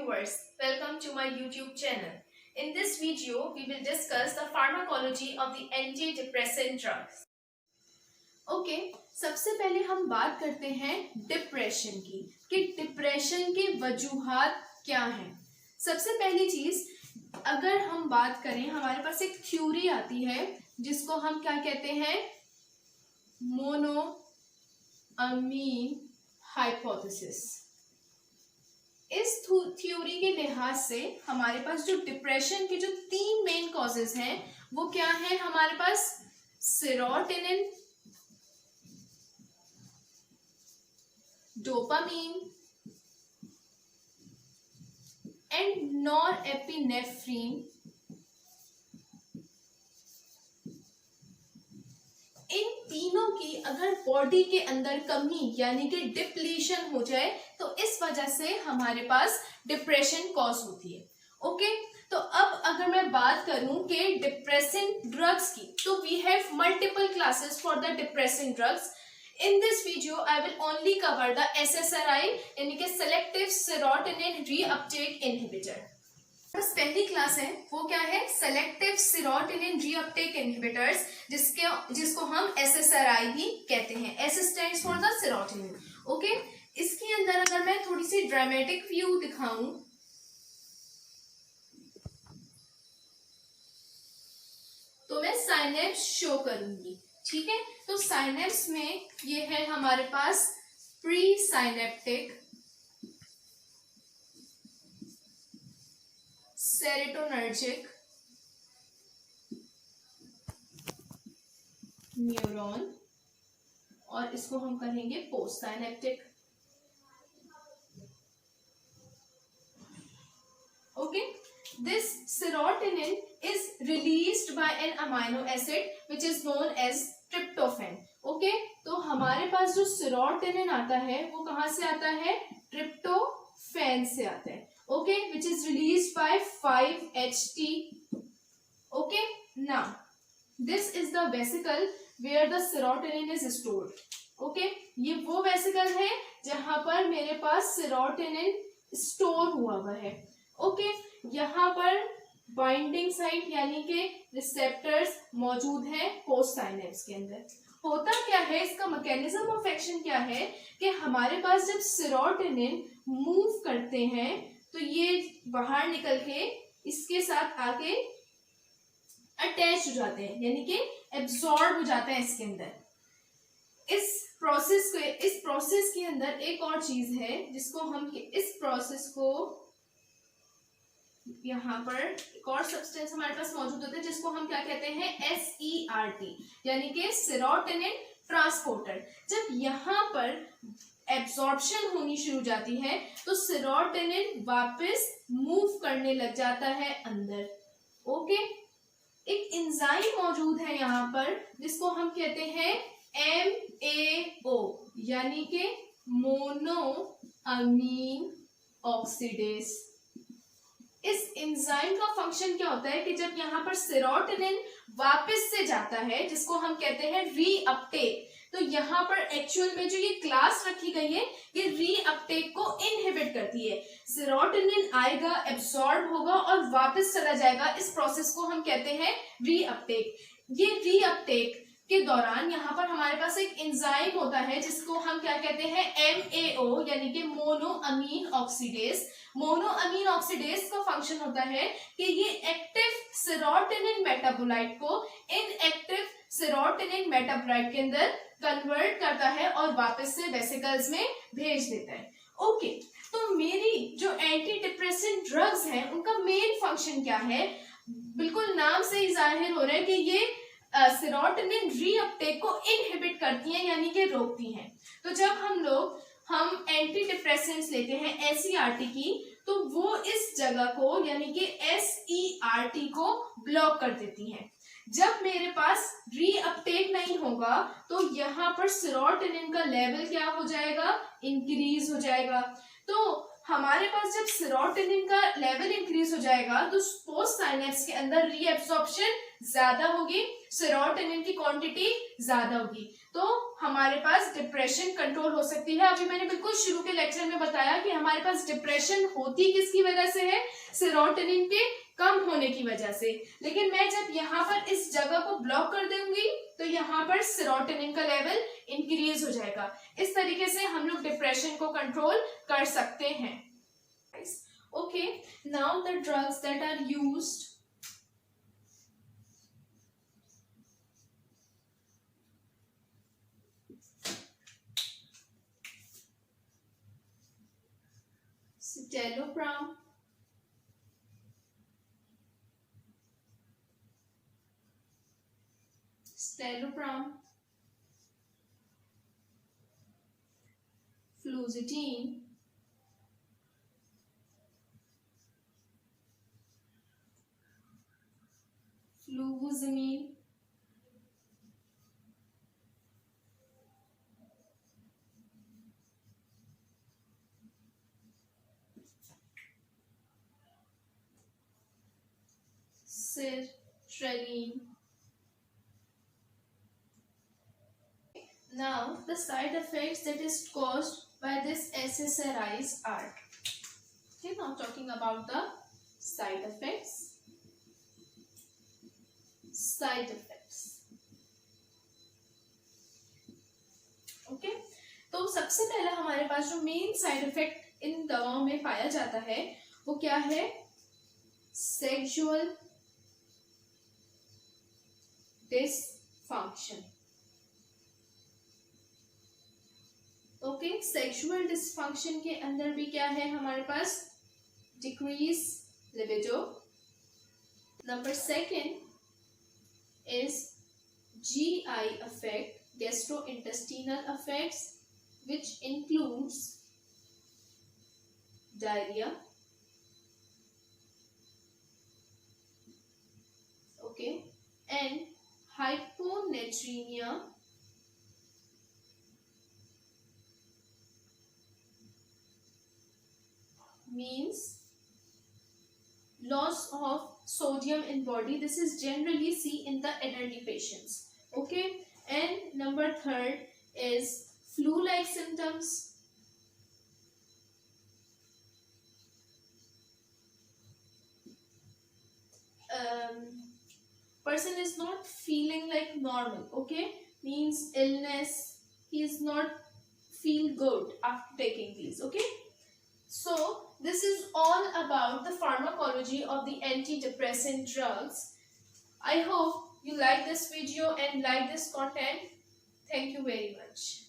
viewers, welcome to my YouTube channel. In this video, we will discuss the pharmacology of the antidepressant drugs. Okay, सबसे पहले हम बात करते हैं depression की कि डिप्रेशन के वजूहात क्या हैं। सबसे पहली चीज, अगर हम बात करें, हमारे पास एक थ्योरी आती है जिसको हम क्या कहते हैं, मोनो अमीन हाइपोथेसिस। इस थ्योरी के लिहाज से हमारे पास जो डिप्रेशन के जो तीन मेन कॉजेज हैं वो क्या है, हमारे पास सेरोटोनिन, डोपामीन एंड नॉरएपिनेफ्रिन। इन तीनों की अगर बॉडी के अंदर कमी यानी कि डिप्लीशन हो जाए तो इस वजह से हमारे पास डिप्रेशन कॉज होती है। ओके, तो अब अगर मैं बात करूं कि डिप्रेसिंग ड्रग्स की, तो we have multiple classes for the depressing drugs. In this video I will only cover the SSRI यानी कि सेलेक्टिव सेरोटोनिन रीअपटेक इनहिबिटर। बस पहली क्लास है वो क्या है, सेलेक्टिव सेरोटोनिन रीअपटेक इनहिबिटर्स, जिसको हम SSRI भी कहते हैं। S stands for the serotonin. Okay, इसके अंदर अगर मैं थोड़ी सी ड्रामेटिक व्यू दिखाऊं तो मैं साइनेप्स शो करूंगी। ठीक है, तो साइनेप्स में ये है हमारे पास प्री साइनेप्टिक सेरोटोनर्जिक न्यूरॉन, और इसको हम कहेंगे post synaptic. Okay, this serotonin is released by an amino acid which is known as tryptophan. Okay, तो हमारे पास जो serotonin आता है वो कहाँ से आता है, tryptophan से आता है। Okay, which is released by 5-HT. Okay, now this is the vesicle where the serotonin is stored. Okay, ये वो वेसिकल है जहां पर मेरे पास सेरोटोनिन स्टोर हुआ हुआ है। ओके, यहाँ पर बाइंडिंग साइट यानी कि रिसेप्टर्स मौजूद हैं पोस्ट साइनेप्स के अंदर। होता क्या है, इसका मैकेनिज्म ऑफ एक्शन क्या है कि हमारे पास जब सेरोटोनिन मूव करते हैं तो ये बाहर निकल के इसके साथ आके अटैच हो जाते हैं यानी कि एब्जॉर्ब हो जाते हैं इसके अंदर। इस प्रोसेस के अंदर एक और चीज है जिसको हम, इस प्रोसेस को यहाँ पर एक और सब्सटेंस हमारे पास मौजूद होता है जिसको हम क्या कहते हैं, SERT यानी कि सेरोटोनिन ट्रांसपोर्टर। जब यहाँ पर एब्जॉर्प्शन होनी शुरू हो जाती है तो सेरोटोनिन वापस मूव करने लग जाता है अंदर। ओके, एक एंजाइम मौजूद है यहाँ पर जिसको हम कहते हैं MAO यानी कि मोनो अमीन ऑक्सीडेज। इस एंजाइम का फंक्शन क्या होता है कि जब यहाँ पर सेरोटोनिन वापस से जाता है जिसको हम कहते हैं रीअपटेक, तो यहाँ पर एक्चुअल में जो ये क्लास रखी गई है ये रीअपटेक को इनहिबिट करती है। सेरोटोनिन आएगा, एब्सॉर्ब होगा और वापस चला जाएगा। इस प्रोसेस को हम कहते हैं रीअपटेक। ये रीअपटेक के दौरान यहाँ पर हमारे पास एक एंजाइम होता है जिसको हम क्या कहते हैं, MAO यानी कि mono amine oxidase. Mono amine oxidase का फंक्शन होता है कि ये एक्टिव सेरोटोनिन मेटाबोलाइट को इनएक्टिव सेरोटोनिन मेटाबोलाइट के अंदर कन्वर्ट करता है और वापस से वेसिकल्स में भेज देता है। ओके, तो मेरी जो एंटी डिप्रेसेंट ड्रग्स हैं उनका मेन फंक्शन क्या है, बिल्कुल नाम से ही जाहिर हो रहा है कि ये सेरोटोनिन रीअपटेक को इनहिबिट करती हैं यानी कि रोकती हैं। तो जब हम एंटी डिप्रेसेंट्स लेते हैं SERT की, तो वो इस जगह को यानी कि SERT को ब्लॉक कर देती हैं। जब मेरे पास रीअपटेक नहीं होगा तो यहाँ पर सेरोटोनिन का लेवल क्या हो जाएगा, इंक्रीज हो जाएगा। तो हमारे पास जब सेरोटोनिन का लेवल इंक्रीज हो जाएगा तो पोस्ट साइनेप्स के अंदर रीएब्सॉर्प्शन ज्यादा होगी, सेरोटोनिन की क्वांटिटी ज्यादा होगी, तो हमारे पास डिप्रेशन कंट्रोल हो सकती है। अभी मैंने बिल्कुल शुरू के लेक्चर में बताया कि हमारे पास डिप्रेशन होती किसकी वजह से है, सेरोटोनिन के कम होने की वजह से। लेकिन मैं जब यहाँ पर इस जगह को ब्लॉक कर दूंगी तो यहाँ पर सेरोटोनिन का लेवल इंक्रीज हो जाएगा। इस तरीके से हम लोग डिप्रेशन को कंट्रोल कर सकते हैं। Okay, now the drugs that are used citalopram, fluoxetine, fluvoxamine, sertraline. Now the side effects that is caused by this SSRIs are, okay, now talking about the side effects. Okay, तो सबसे पहला हमारे पास जो main side effect in दवाओं में पाया जाता है वो क्या है, sexual dysfunction. Okay, sexual dysfunction के अंदर भी क्या है हमारे पास, decrease libido. Number second is GI effect, gastrointestinal effects, which includes diarrhea, okay, and hyponatremia, means loss of sodium in body. This is generally seen in the elderly patients. Okay, and number third is flu-like symptoms. Person is not feeling like normal. Okay, means illness, he is not feel good after taking these. Okay, so this is all about the pharmacology of the antidepressant drugs. I hope you like this video and like this content. Thank you very much.